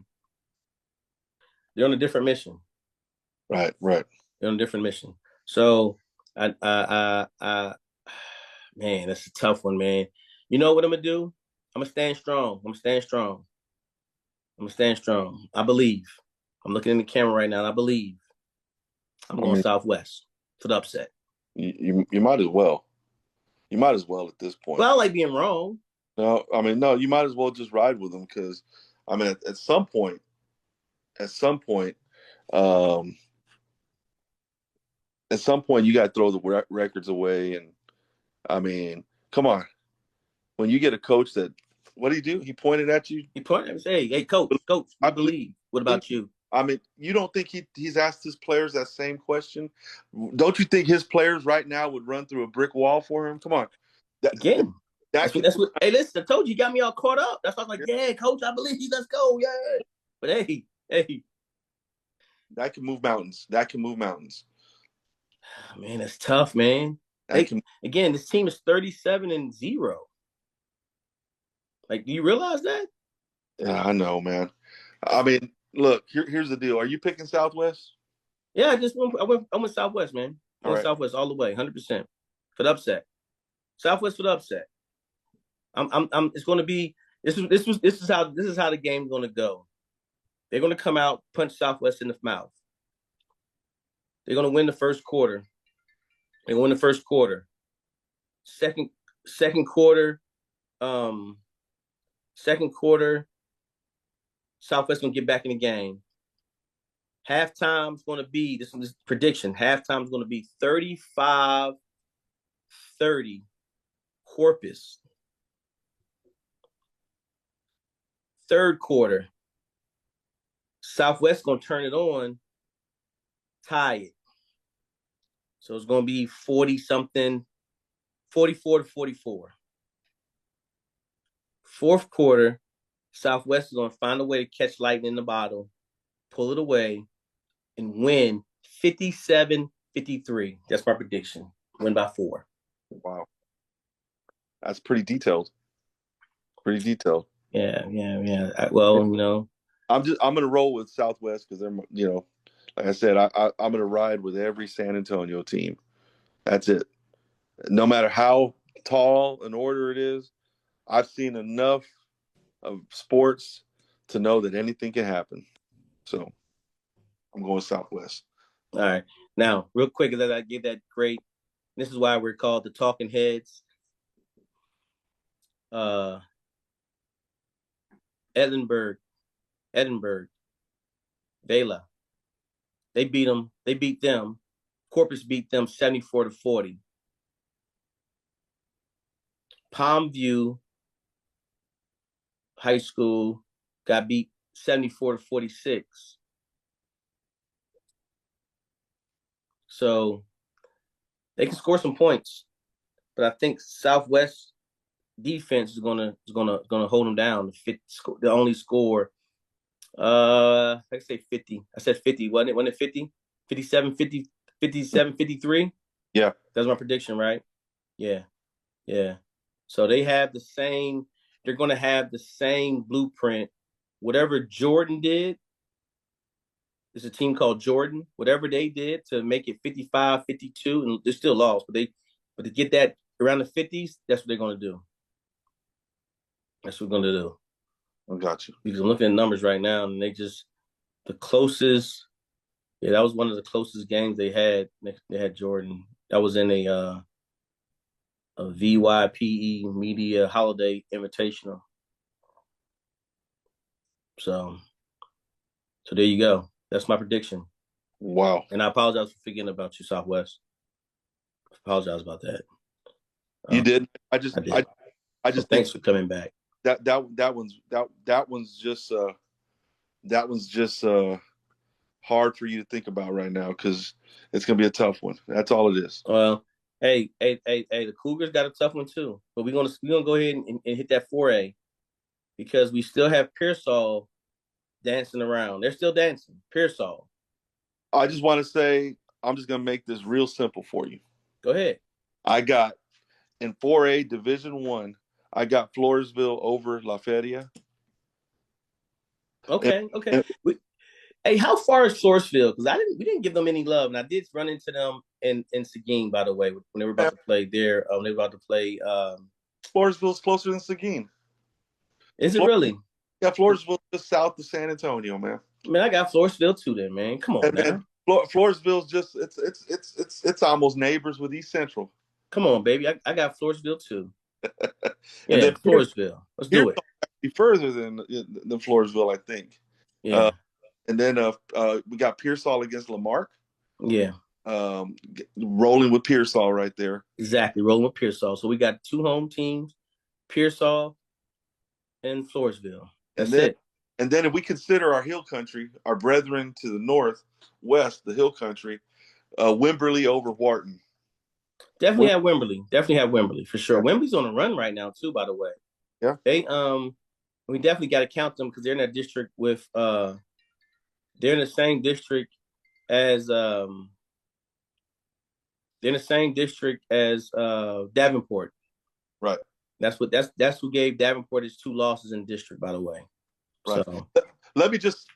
They're on a different mission. Right, right. They're on a different mission. So, man, that's a tough one, man. You know what I'm gonna do? I'm gonna stand strong. I'm gonna stand strong. I'm gonna stand strong. I believe. I'm looking in the camera right now, and I believe I'm I going mean, Southwest for the upset. you might as well. You might as well at this point. Well, I like being wrong. No, I mean, no, you might as well just ride with them because, I mean, at some point, um, you got to throw the records away. And I mean, come on, when you get a coach that, what did he do? He pointed at you. He pointed and said, "Hey, coach, I we believe. believe. What about you?" I mean, you don't think he's asked his players that same question? Don't you think his players right now would run through a brick wall for him? Come on, that Again, that can that's what. Hey, listen, I told you, got me all caught up. That's why I was like, "Yeah, coach, I believe you. Let's go, yeah." But hey, that can move mountains. That can move mountains. man, that's tough, man. Again, this team is 37-0. Like, do you realize that? Yeah, I know, man. I mean, look, here's the deal. Are you picking Southwest? Yeah, I went Southwest, man. I went Southwest all the way, 100% for the upset. Southwest for the upset. It's going to be. This is how the game's going to go. They're going to come out, punch Southwest in the mouth. They're going to win the first quarter. They win the first quarter. Second quarter, Southwest going to get back in the game. Halftime's going to be, this is prediction, halftime's going to be 35-30 Corpus. Third quarter, Southwest going to turn it on, tie it. So it's going to be 40-something, 44-44. Fourth quarter, Southwest is going to find a way to catch lightning in the bottle, pull it away, and win 57-53. That's my prediction. Win by 4. Wow. That's pretty detailed. Pretty detailed. Yeah. I'm gonna roll with Southwest because they're, like I said, I'm gonna ride with every San Antonio team. That's it. No matter how tall an order it is, I've seen enough of sports to know that anything can happen. So I'm going Southwest. All right. Now, real quick, as I give that great, this is why we're called the Talking Heads. Edinburgh, Vela. They beat them. Corpus beat them 74-40. Palmview High School got beat 74-46. So they can score some points, but I think Southwest defense is gonna hold them down. The only score, I say 50. I said 50. Wasn't it 50? 57, 50, 57, 53? Yeah, that's my prediction, right? Yeah. So they have the same. They're going to have the same blueprint. Whatever Jordan did, there's a team called Jordan. Whatever they did to make it 55, 52, and they're still lost, but to get that around the 50s, that's what they're going to do. That's what we're going to do. I got you. Because I'm looking at numbers right now, and the closest. Yeah, that was one of the closest games they had. They had Jordan. That was in a VYPE Media Holiday Invitational. So there you go. That's my prediction. Wow. And I apologize for forgetting about you, Southwest. I apologize about that. You did. I did. just thanks for coming back. That one's just hard for you to think about right now because it's gonna be a tough one. That's all it is. Well, hey, the Cougars got a tough one too, but we're gonna go ahead and hit that 4A because we still have Pearsall dancing around. They're still dancing. Pearsall. I just want to say I'm just gonna make this real simple for you. Go ahead. I got in 4A Division 1. I got Floresville over La Feria. Okay. Hey, how far is Floresville? Because we didn't give them any love, and I did run into them in Seguin, by the way, when they were about to play there. They were about to play. Floresville's closer than Seguin. Is it really? Yeah, Floresville just south of San Antonio, man. I mean, I got Floresville too. Then, man, come on And now. Floresville's just it's almost neighbors with East Central. Come on, baby. I got Floresville too. And Yeah, then Floresville. Let's do it. further than Floresville, I think. Yeah. And then we got Pearsall against Lamarck. Yeah. Rolling with Pearsall right there. Exactly. Rolling with Pearsall. So we got 2 home teams, Pearsall and Floresville. That's it. And then if we consider our hill country, our brethren to the north, west, the hill country, Wimberley over Wharton. Definitely have Wimberley for sure. Yeah. Wimberley's on a run right now too, by the way. Yeah. They we definitely got to count them because they're in that district with they're in the same district as Davenport. Right. That's who gave Davenport his 2 losses in district, by the way. Right. So let me just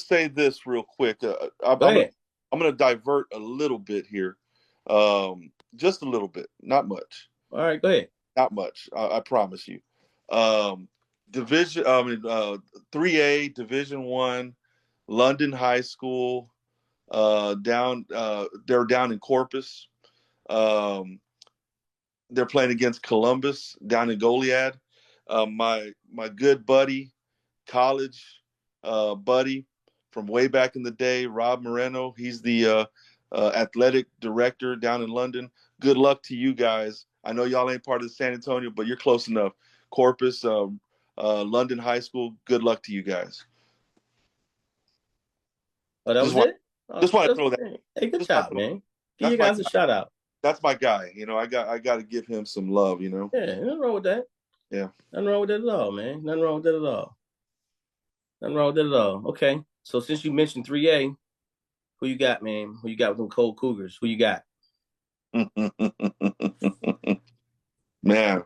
say this real quick. I'm going to divert a little bit here, just a little bit, not much. All right, go ahead. Not much, I promise you. Division, 3A, Division I, London High School, they're down in Corpus. They're playing against Columbus down in Goliad. My good buddy, college buddy from way back in the day, Rob Moreno. He's the athletic director down in London. Good luck to you guys. I know y'all ain't part of San Antonio, but you're close enough. Corpus, London High School. Good luck to you guys. Oh, that was it? Just want to throw that. Hey, good job, man. Give you guys a shout out. That's my guy. I got to give him some love. Yeah, nothing wrong with that. Yeah, nothing wrong with that at all, man. Nothing wrong with that at all. Okay, so since you mentioned 3A, who you got, man? Who you got with them Cold Cougars? Who you got? Man,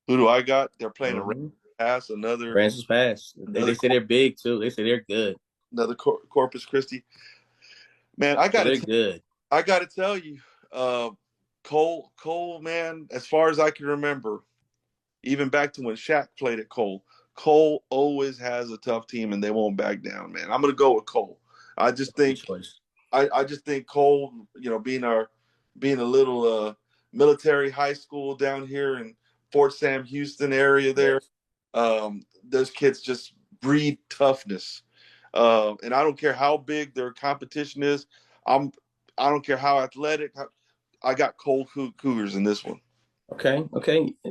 who do I got? They're playing a Francis Pass, Francis Pass. They say they're big too. They say they're good. Another Corpus Christi. Man, they're good. I got to tell you, Cole, man. As far as I can remember, even back to when Shaq played at Cole always has a tough team and they won't back down, man. I'm gonna go with Cole. I just think Cole, being a little military high school down here in Fort Sam Houston area there, those kids just breed toughness. And I don't care how big their competition is. I don't care how athletic. I got Cole Cougars in this one. Okay,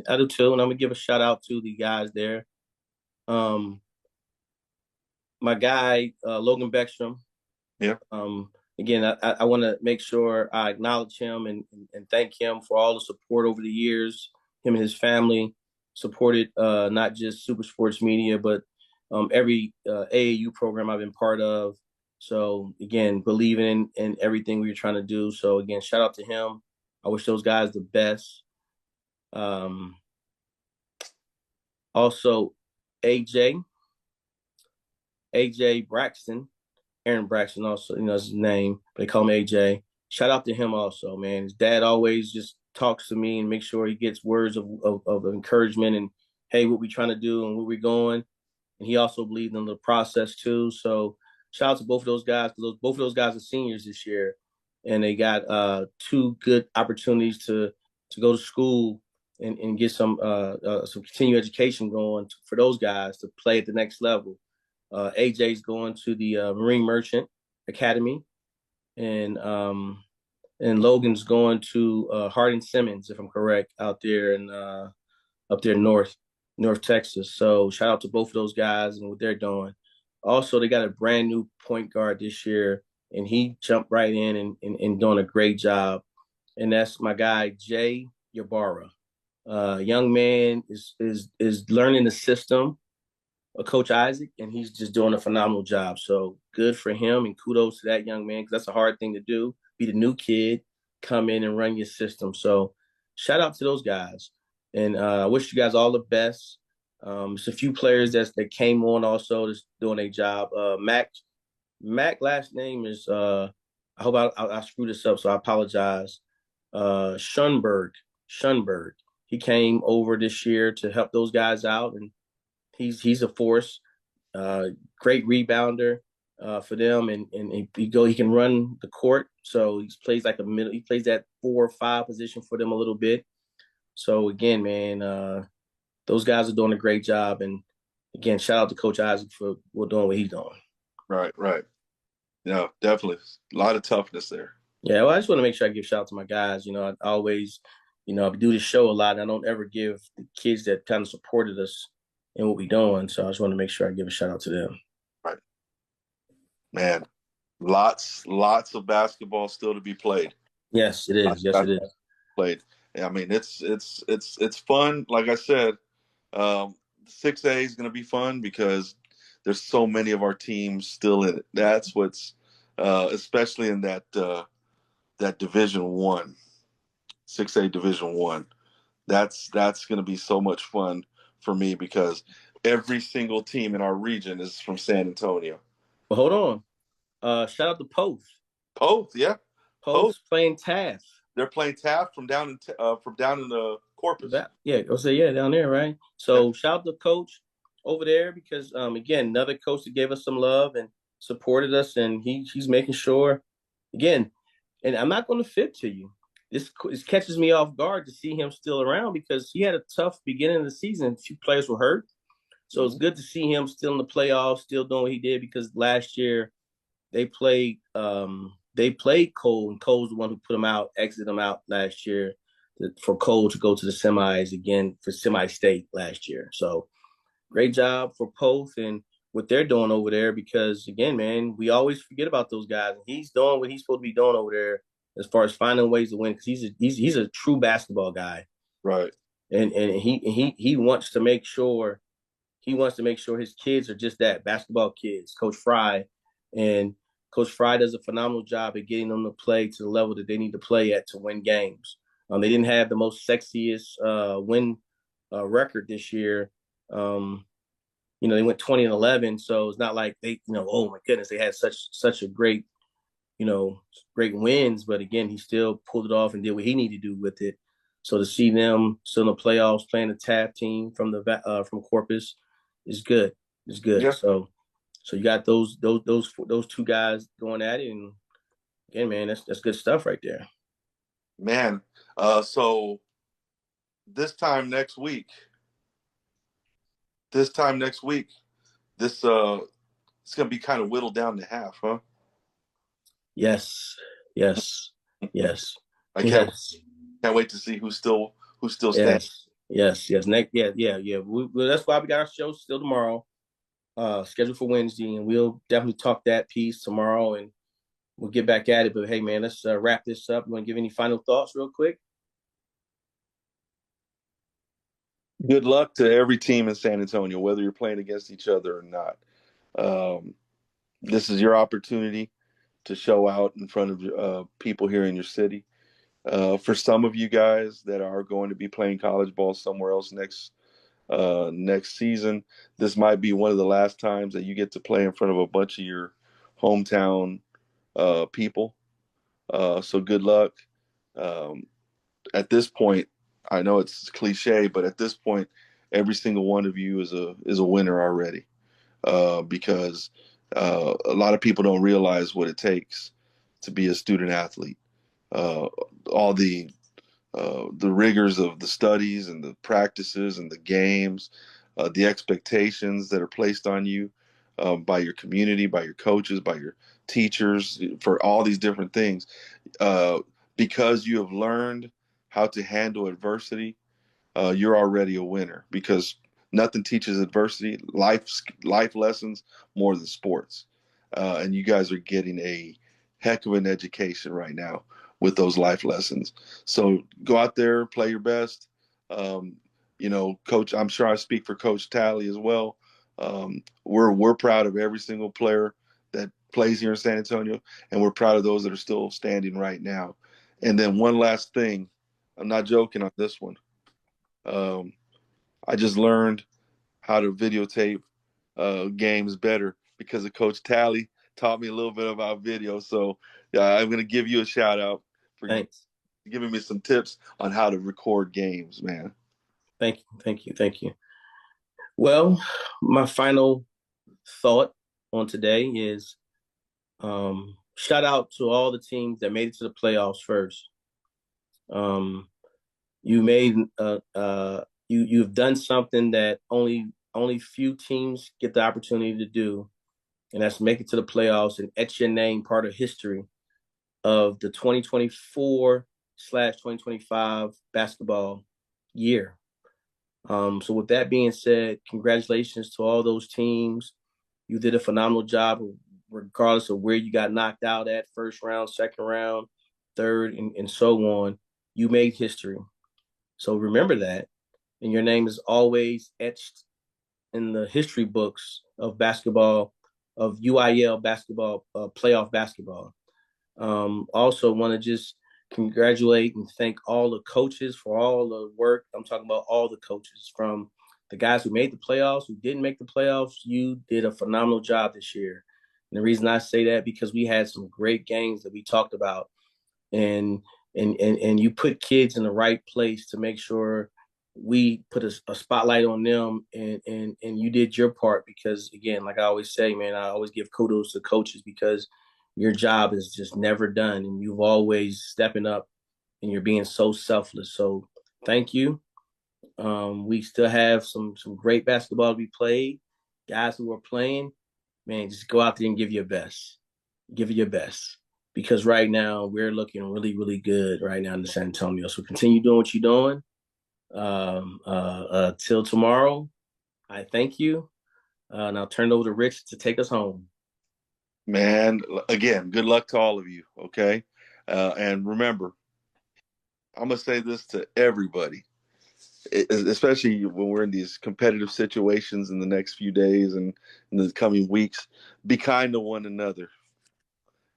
I do too, and I'm gonna give a shout out to the guys there. My guy Logan Beckstrom. Yeah. Again, I want to make sure I acknowledge him and thank him for all the support over the years. Him and his family supported not just Super Sports Media, but every AAU program I've been part of. So again, believing in everything we were trying to do. So again, shout out to him. I wish those guys the best. Also, AJ Braxton, Aaron Braxton, also is his name. They call him AJ. Shout out to him also, man. His dad always just talks to me and makes sure he gets words of encouragement and hey, what we trying to do and where we going. And he also believed in the process too. So shout out to both of those guys. Both of those guys are seniors this year, and they got 2 good opportunities to go to school and get some continued education going for those guys to play at the next level. AJ's going to the Marine Merchant Academy, and Logan's going to Harding Simmons, if I'm correct, out there in up there North Texas. So shout out to both of those guys and what they're doing. Also, they got a brand new point guard this year, and he jumped right in and doing a great job. And that's my guy Jay Ybarra. Young man is learning the system of Coach Isaac, and he's just doing a phenomenal job. So good for him, and kudos to that young man because that's a hard thing to do. Be the new kid, come in and run your system. So shout out to those guys, and I wish you guys all the best. There's a few players that came on also just doing a job. Mac last name is I hope I screwed this up, so I apologize. Schunberg. He came over this year to help those guys out, and he's a force. Great rebounder for them, and he can run the court. So he plays like a middle. He plays that 4 or 5 position for them a little bit. So again, man, those guys are doing a great job. And again, shout out to Coach Isaac for doing what he's doing. Right, right. Yeah, definitely. A lot of toughness there. Yeah, well, I just want to make sure I give shout out to my guys. I always, I do this show a lot, and I don't ever give the kids that kind of supported us in what we're doing. So I just want to make sure I give a shout out to them. Right. Man, lots of basketball still to be played. Yes, it is. Yes, it is. Played. I mean, it's fun. Like I said, 6A is going to be fun because there's so many of our teams still in it. That's what's especially in that Division 1, 6A Division 1. That's going to be so much fun for me because every single team in our region is from San Antonio. Well, hold on. Shout out to Post. Post, yeah. Post playing Taft. They're playing Taft from down in the Corpus. Yeah, I'll say down there, right? So yeah. Shout out to Coach over there because again, another coach that gave us some love and supported us, and he's making sure again. And I'm not going to fib to you. This catches me off guard to see him still around because he had a tough beginning of the season. A few players were hurt. So it's good to see him still in the playoffs, still doing what he did because last year they played Cole, and Cole's the one who put him out, exited him out last year for Cole to go to the semis again for semi-state last year. So great job for Poth and what they're doing over there because, again, man, we always forget about those guys. He's doing what he's supposed to be doing over there as far as finding ways to win because he's a true basketball guy. Right. And he wants to make sure his kids are just that, basketball kids, Coach Fry. And Coach Fry does a phenomenal job at getting them to play to the level that they need to play at to win games. They didn't have the most sexiest win record this year. They went 20-11, so it's not like they, oh my goodness, they had such a great, great wins. But again, he still pulled it off and did what he needed to do with it. So to see them still in the playoffs playing the TAP team from Corpus is good. It's good. Yeah. So you got those two guys going at it, and again, man, that's good stuff right there. Man, so this time next week, it's going to be kind of whittled down to half, huh? Yes. I can't wait to see who's still standing. Yes. Yeah. That's why we got our show still tomorrow, scheduled for Wednesday, and we'll definitely talk that piece tomorrow, and we'll get back at it. But hey, man, let's wrap this up. You want to give any final thoughts real quick? Good luck to every team in San Antonio, whether you're playing against each other or not. This is your opportunity to show out in front of people here in your city. For some of you guys that are going to be playing college ball somewhere else next season, this might be one of the last times that you get to play in front of a bunch of your hometown people. So good luck. At this point, I know it's cliche, but at this point, every single one of you is a winner already, because a lot of people don't realize what it takes to be a student athlete. All the rigors of the studies and the practices and the games, the expectations that are placed on you by your community, by your coaches, by your teachers, for all these different things, because you have learned how to handle adversity, you're already a winner, because nothing teaches adversity, life lessons, more than sports. And you guys are getting a heck of an education right now with those life lessons. So go out there, play your best. Coach, I'm sure I speak for Coach Talley as well. We're proud of every single player that plays here in San Antonio, and we're proud of those that are still standing right now. And then one last thing, I'm not joking on this one. I just learned how to videotape games better because of Coach Talley taught me a little bit about video. So I'm going to give you a shout out for giving me some tips on how to record games, man. Thank you. Well, my final thought on today is shout out to all the teams that made it to the playoffs first. Um, you made you've done something that only few teams get the opportunity to do, and that's make it to the playoffs and etch your name part of history of the 2024/2025 basketball year. So with that being said, congratulations to all those teams. You did a phenomenal job, regardless of where you got knocked out at, first round, second round, third, and so on. You made history. So remember that. And your name is always etched in the history books of basketball, of UIL basketball, playoff basketball. Also, want to just congratulate and thank all the coaches for all the work. I'm talking about all the coaches, from the guys who made the playoffs, who didn't make the playoffs. You did a phenomenal job this year. And the reason I say that, because we had some great games that we talked about, and and you put kids in the right place to make sure we put a spotlight on them, and you did your part, because again, like I always say, man, I always give kudos to coaches, because your job is just never done, and you've always stepping up, and you're being so selfless. So thank you. We still have some great basketball to be played. Guys who are playing, man, just go out there and give your best. Give it your best. Because right now we're looking really, really good right now in San Antonio. So continue doing what you're doing. Till tomorrow, I thank you. And I'll turn it over to Rich to take us home. Man, again, good luck to all of you. Okay. And remember, I'm going to say this to everybody, especially when we're in these competitive situations in the next few days and in the coming weeks. Be kind to one another.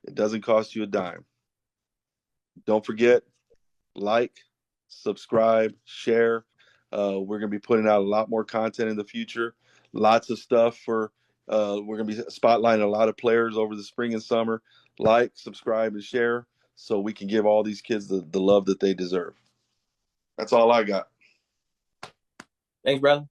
It doesn't cost you a dime. Don't forget, like, subscribe, share. We're going to be putting out a lot more content in the future. Lots of stuff for, we're going to be spotlighting a lot of players over the spring and summer. Like, subscribe, and share so we can give all these kids the love that they deserve. That's all I got. Thanks, brother.